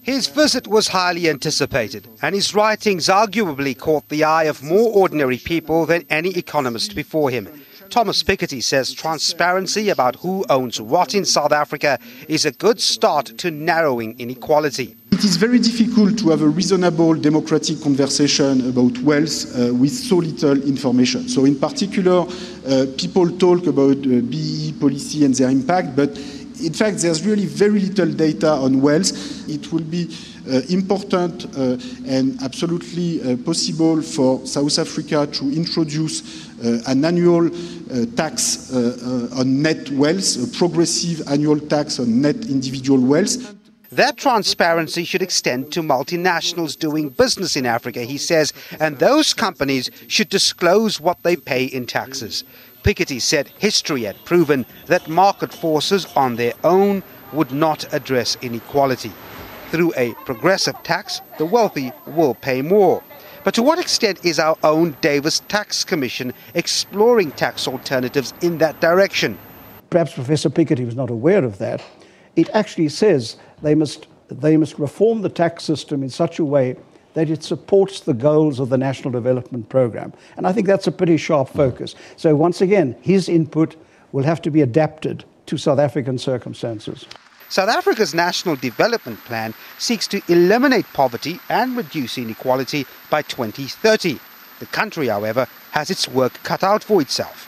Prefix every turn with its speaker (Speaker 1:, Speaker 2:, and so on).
Speaker 1: His visit was highly anticipated, and his writings arguably caught the eye of more ordinary people than any economist before him. Thomas Piketty says transparency about who owns what in South Africa is a good start to narrowing inequality.
Speaker 2: It is very difficult to have a reasonable democratic conversation about wealth with so little information. So in particular, people talk about BEE policy and their impact, but in fact, there's really very little data on wealth. It will be important and absolutely possible for South Africa to introduce an annual tax on net wealth, a progressive annual tax on net individual wealth.
Speaker 1: That transparency should extend to multinationals doing business in Africa, he says, and those companies should disclose what they pay in taxes. Piketty said history had proven that market forces on their own would not address inequality. Through a progressive tax, the wealthy will pay more. But to what extent is our own Davis Tax Commission exploring tax alternatives in that direction?
Speaker 3: Perhaps Professor Piketty was not aware of that. It actually says they must reform the tax system in such a way that it supports the goals of the National Development Programme. And I think that's a pretty sharp focus. So once again, his input will have to be adapted to South African circumstances.
Speaker 1: South Africa's National Development Plan seeks to eliminate poverty and reduce inequality by 2030. The country, however, has its work cut out for itself.